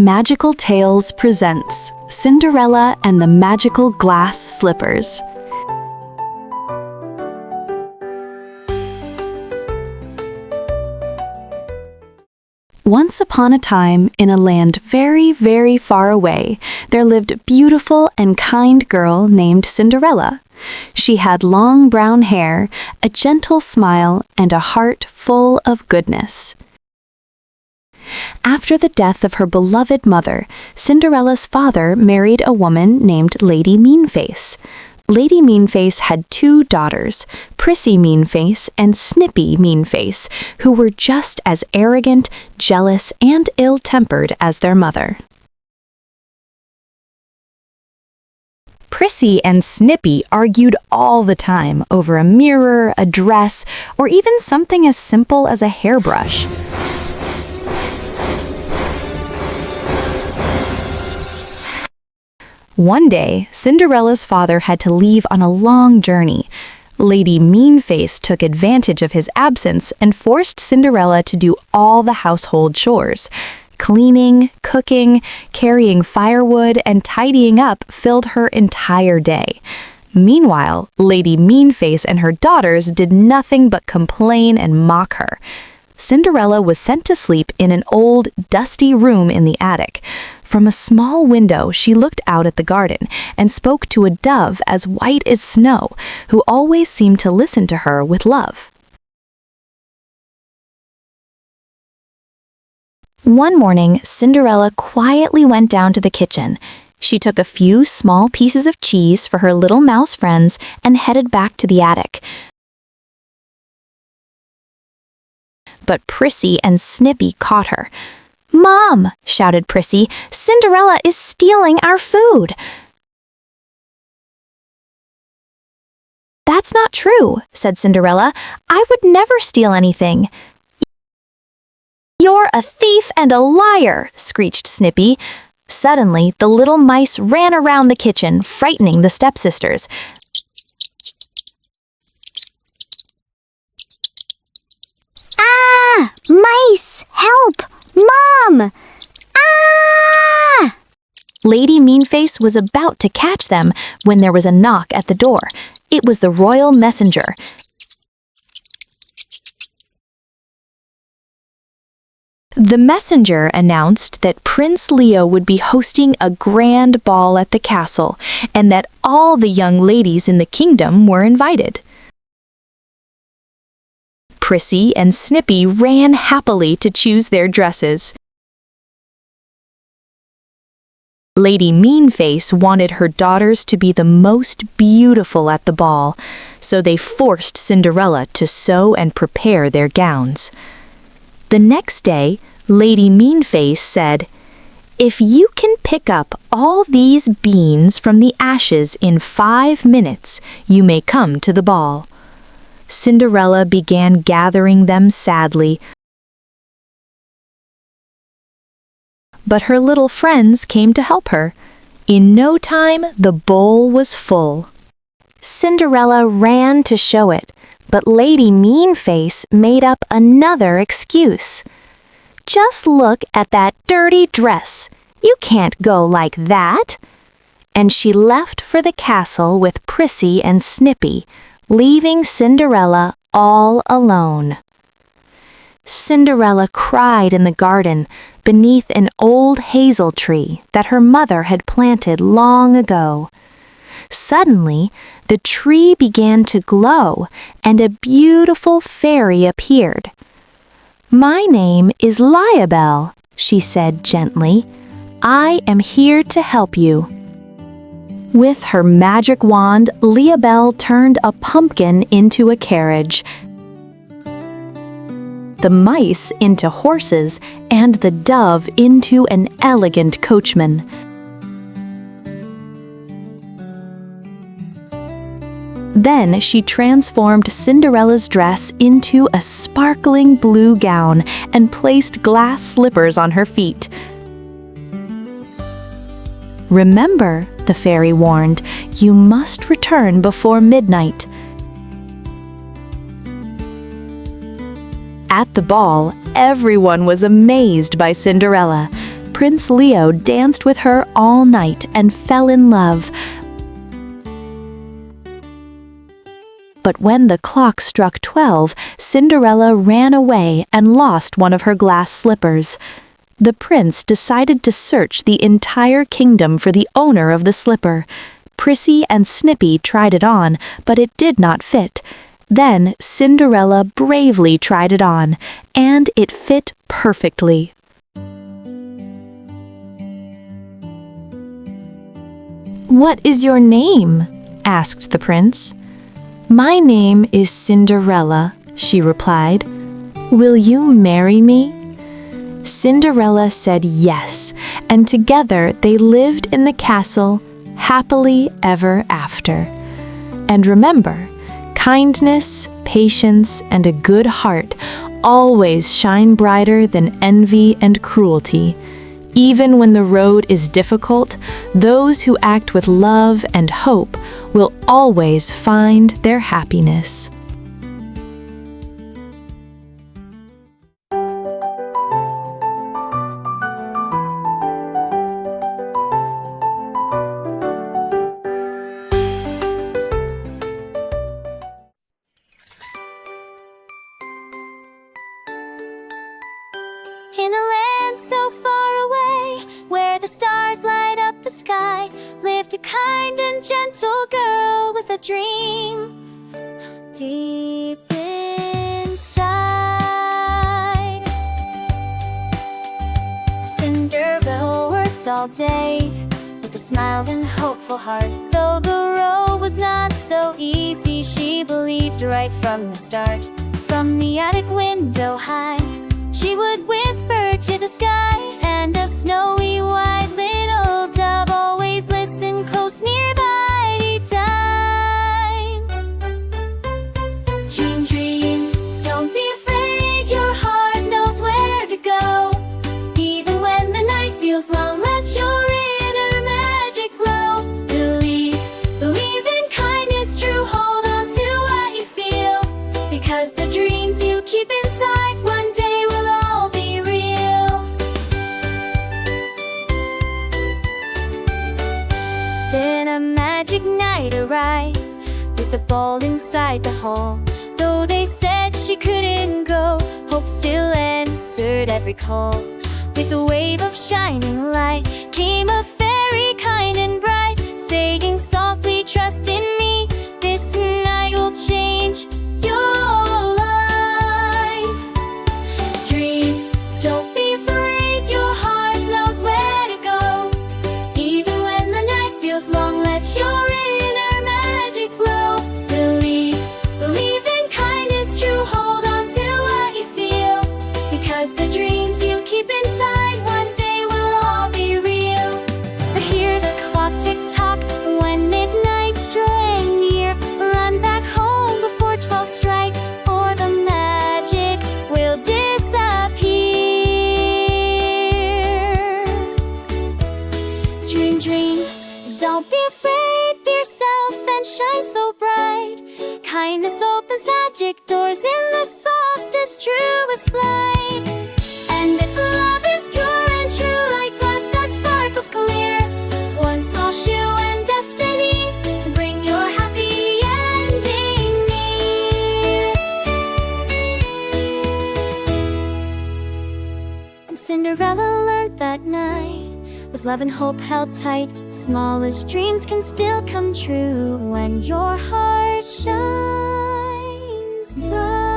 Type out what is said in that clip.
Magical Tales presents Cinderella and the Magical Glass Slippers. Once upon a time, in a land very, very far away, there lived a beautiful and kind girl named Cinderella. She had long brown hair, a gentle smile, and a heart full of goodness. After the death of her beloved mother, Cinderella's father married a woman named Lady Meanface. Lady Meanface had two daughters, Prissy Meanface and Snippy Meanface, who were just as arrogant, jealous, and ill-tempered as their mother. Prissy and Snippy argued all the time over a mirror, a dress, or even something as simple as a hairbrush. One day, Cinderella's father had to leave on a long journey. Lady Meanface took advantage of his absence and forced Cinderella to do all the household chores. Cleaning, cooking, carrying firewood, and tidying up filled her entire day. Meanwhile, Lady Meanface and her daughters did nothing but complain and mock her. Cinderella was sent to sleep in an old, dusty room in the attic. From a small window, she looked out at the garden and spoke to a dove as white as snow, who always seemed to listen to her with love. One morning, Cinderella quietly went down to the kitchen. She took a few small pieces of cheese for her little mouse friends and headed back to the attic. But Prissy and Snippy caught her. "Mom!" shouted Prissy, "Cinderella is stealing our food!" "That's not true," said Cinderella. "I would never steal anything." "You're a thief and a liar!" screeched Snippy. Suddenly, the little mice ran around the kitchen, frightening the stepsisters. "Ah! Mice! Help! Mom! Ah!" Lady Meanface was about to catch them when there was a knock at the door. It was the royal messenger. The messenger announced that Prince Leo would be hosting a grand ball at the castle and that all the young ladies in the kingdom were invited. Prissy and Snippy ran happily to choose their dresses. Lady Meanface wanted her daughters to be the most beautiful at the ball, so they forced Cinderella to sew and prepare their gowns. The next day, Lady Meanface said, "If you can pick up all these beans from the ashes in 5 minutes, you may come to the ball." Cinderella began gathering them sadly, but her little friends came to help her. In no time, the bowl was full. Cinderella ran to show it, but Lady Meanface made up another excuse. "Just look at that dirty dress. You can't go like that." And she left for the castle with Prissy and Snippy, leaving Cinderella all alone. Cinderella cried in the garden beneath an old hazel tree that her mother had planted long ago. Suddenly, the tree began to glow and a beautiful fairy appeared. "My name is Liabelle," she said gently. "I am here to help you." With her magic wand, Liabelle turned a pumpkin into a carriage, the mice into horses, and the dove into an elegant coachman. Then she transformed Cinderella's dress into a sparkling blue gown and placed glass slippers on her feet. "Remember," the fairy warned, "you must return before midnight." At the ball, everyone was amazed by Cinderella. Prince Leo danced with her all night and fell in love. But when the clock struck 12, Cinderella ran away and lost one of her glass slippers. The prince decided to search the entire kingdom for the owner of the slipper. Prissy and Snippy tried it on, but it did not fit. Then Cinderella bravely tried it on, and it fit perfectly. "What is your name?" asked the prince. "My name is Cinderella," she replied. "Will you marry me?" Cinderella said yes, and together they lived in the castle, happily ever after. And remember, kindness, patience, and a good heart always shine brighter than envy and cruelty. Even when the road is difficult, those who act with love and hope will always find their happiness. In a land so far away, where the stars light up the sky, lived a kind and gentle girl with a dream deep inside. Cinderella worked all day with a smile and hopeful heart. Though the road was not so easy, she believed right from the start. From the attic window high, she would whisper to the sky, and a snowy white little dove always listened close nearby each time. Dream, dream, don't be afraid, your heart knows where to go. Even when the night feels long, let your inner magic glow. Believe, believe in kindness true, hold on to what you feel, because the dreams you keep inside one day will all be real. Then a magic night arrived, with a ball inside the hall. Though they said she couldn't go, hope still answered every call. With a wave of shining light came a fairy kind and bright, saying softly, trust in me, this night will change your life. Dream, don't be afraid, your heart knows where to go. Even when the night feels long, let your inner magic glow. Believe, believe in kindness true, hold on to what you feel, because the dreams you keep inside one day will all be real. But hear the clock tick-tock when midnight's drawing near. Run back home before 12 strikes, or the magic will disappear. Dream, dream, don't be afraid, be yourself and shine so bright. Kindness opens magic doors in the softest, truest light. And if love is pure and true, like glass that sparkles clear, one small shoe and destiny bring your happy ending near. And Cinderella learned that night, with love and hope held tight, smallest dreams can still come true when your heart shines bright.